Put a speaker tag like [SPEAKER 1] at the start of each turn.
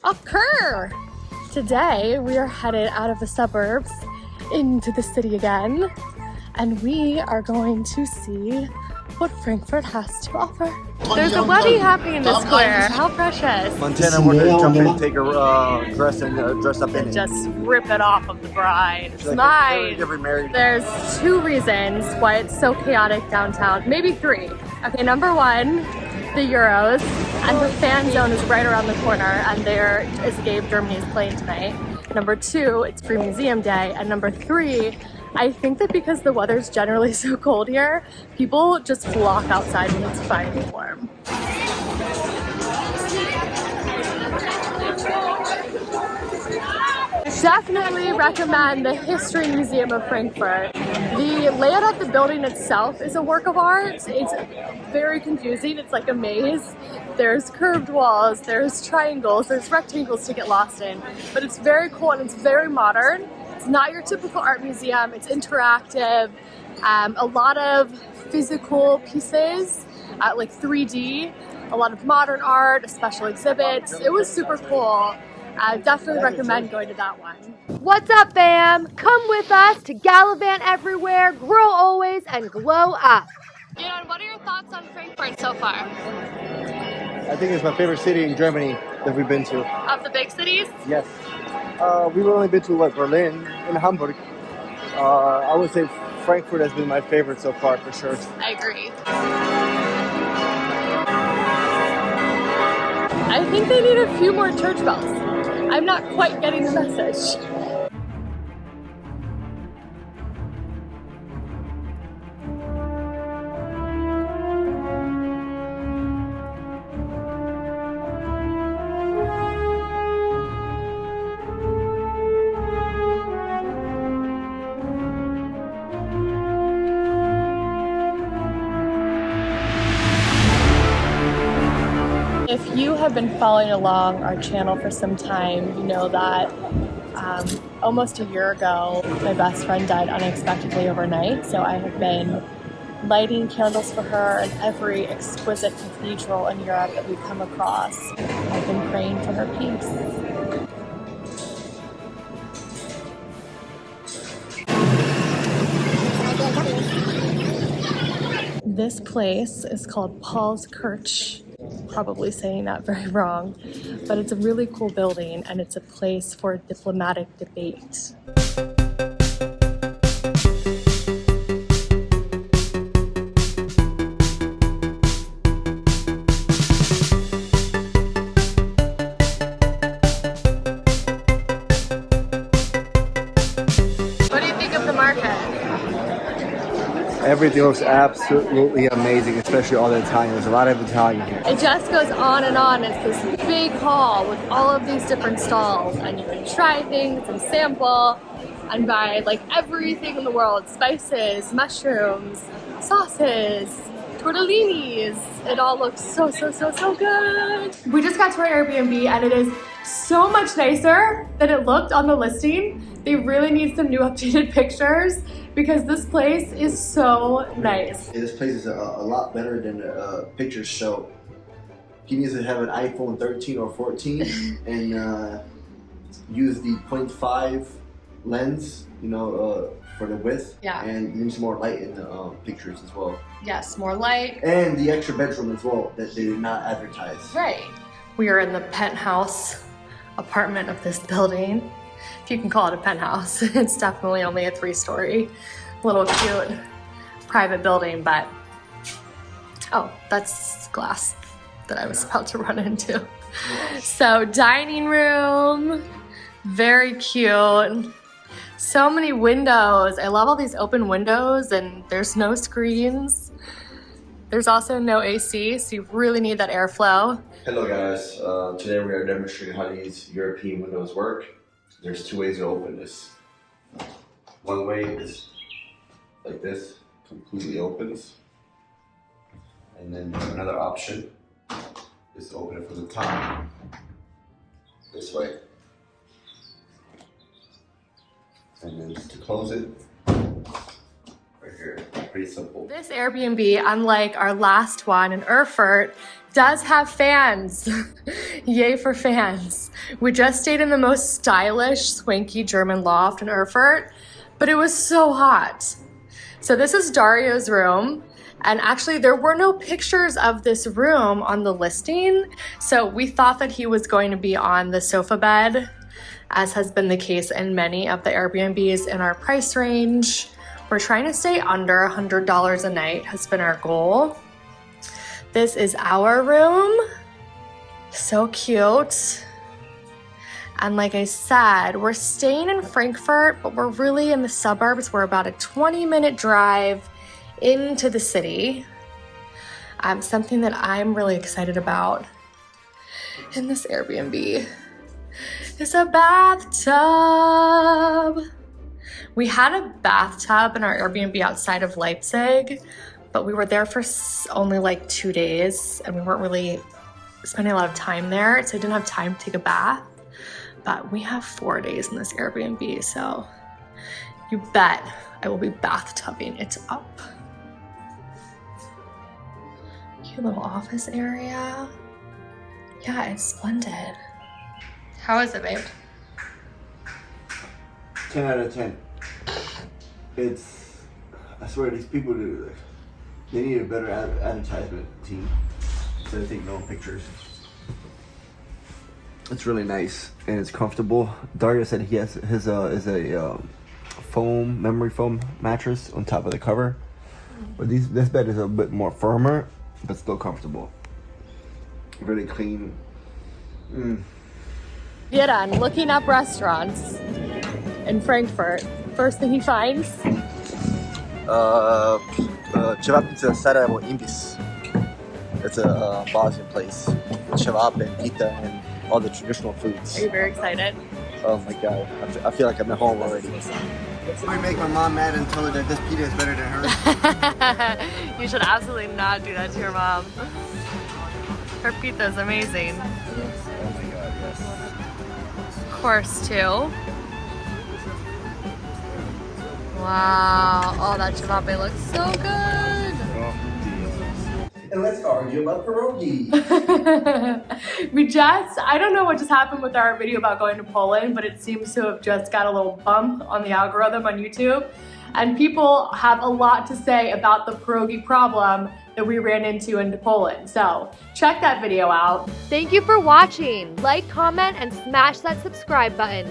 [SPEAKER 1] occur. Today we are headed out of the suburbs into the city again, and we are going to see what Frankfurt has to offer. There's a wedding happening in the square. How precious.
[SPEAKER 2] Montana wanted to jump in, take her dress and dress up in it.
[SPEAKER 1] Just rip it off of the bride. It's
[SPEAKER 2] like,
[SPEAKER 1] mine.
[SPEAKER 2] get remarried.
[SPEAKER 1] There's 2 reasons why it's so chaotic downtown. Maybe 3. Okay, number 1, the Euros, and the fan zone is right around the corner, and there is a game Germany is playing tonight. Number 2, it's Free Museum Day, and number 3, I think that because the weather's generally so cold here, people just flock outside when it's finally warm. Definitely recommend the History Museum of Frankfurt. The layout of the building itself is a work of art. It's very confusing. It's like a maze. There's curved walls, there's triangles, there's rectangles to get lost in. But it's very cool and it's very modern. It's not your typical art museum. It's interactive. A lot of physical pieces, like 3D. A lot of modern art, special exhibits. It was super cool. I definitely recommend going to that one. What's up, fam? Come with us to gallivant everywhere, grow always, and glow up. Gideon, what are your thoughts on Frankfurt so far?
[SPEAKER 2] I think it's my favorite city in Germany that we've been to.
[SPEAKER 1] Of the big cities?
[SPEAKER 2] Yes. We've only been to Berlin and Hamburg. I would say Frankfurt has been my favorite so far, for sure.
[SPEAKER 1] I agree. I think they need a few more church bells. I'm not quite getting the message. If you have been following along our channel for some time, you know that almost a year ago, my best friend died unexpectedly overnight. So I have been lighting candles for her in every exquisite cathedral in Europe that we've come across. I've been praying for her peace. This place is called Paul's Kirch. Probably saying that very wrong, but it's a really cool building and it's a place for diplomatic debate. What do you think of the market?
[SPEAKER 2] Everything looks absolutely amazing, especially all the Italian. There's a lot of Italian here.
[SPEAKER 1] It just goes on and on. It's this big hall with all of these different stalls, and you can try things and sample and buy like everything in the world: spices, mushrooms, sauces, tortellinis. It all looks so good. We just got to our Airbnb and it is so much nicer than it looked on the listing. They really need some new updated pictures because this place is so nice.
[SPEAKER 2] This place is a lot better than the pictures show. You need to have an iPhone 13 or 14 and use the 0.5 lens, for the width.
[SPEAKER 1] Yeah.
[SPEAKER 2] And you need some more light in the pictures as well.
[SPEAKER 1] Yes, more light.
[SPEAKER 2] And the extra bedroom as well that they did not advertise.
[SPEAKER 1] Right. We are in the penthouse apartment of this building. If you can call it a penthouse. It's definitely only a 3-story, little cute private building, but oh, that's glass that I was about to run into. So dining room, very cute. So many windows. I love all these open windows and there's no screens. There's also no AC, so you really need that airflow.
[SPEAKER 3] Hello guys, today we are demonstrating how these European windows work. There's 2 ways to open this. One way is like this, completely opens. And then another option is to open it from the top, this way. And then to close it, right here, pretty simple.
[SPEAKER 1] This Airbnb, unlike our last one in Erfurt, does have fans. Yay for fans. We just stayed in the most stylish, swanky German loft in Erfurt, but it was so hot. So this is Dario's room. And actually there were no pictures of this room on the listing. So we thought that he was going to be on the sofa bed, as has been the case in many of the Airbnbs in our price range. We're trying to stay under $100 a night has been our goal. This is our room. So cute. And like I said, we're staying in Frankfurt, but we're really in the suburbs. We're about a 20-minute drive into the city. Something that I'm really excited about in this Airbnb is a bathtub. We had a bathtub in our Airbnb outside of Leipzig, but we were there for only like 2 days and we weren't really spending a lot of time there, so I didn't have time to take a bath. But we have 4 days in this Airbnb, so you bet I will be bathtubing it up. Cute little office area. Yeah, it's splendid. How is it, babe?
[SPEAKER 2] 10 out of 10. I swear these people they need a better advertisement team instead of taking no pictures. It's really nice and it's comfortable. Dario said he has his is a memory foam mattress on top of the cover. But this bed is a bit more firmer, but still comfortable. Really clean.
[SPEAKER 1] Göran looking up restaurants in Frankfurt. First thing he finds.
[SPEAKER 2] Cevapnica Sarajevo Imbis. It's a Bosnian place. Cevap and pita and all the traditional foods.
[SPEAKER 1] Are you very excited?
[SPEAKER 2] Oh my god, I feel like I'm at home already. I make my mom mad and tell her that this pita is better than hers.
[SPEAKER 1] You should absolutely not do that to your mom. Her pizza is amazing.
[SPEAKER 2] Oh my god, yes.
[SPEAKER 1] Course too. Wow, oh that cevape looks so good.
[SPEAKER 2] And let's argue about pierogi.
[SPEAKER 1] I don't know what just happened with our video about going to Poland, but it seems to have just got a little bump on the algorithm on YouTube. And people have a lot to say about the pierogi problem that we ran into Poland. So check that video out. Thank you for watching. Like, comment, and smash that subscribe button.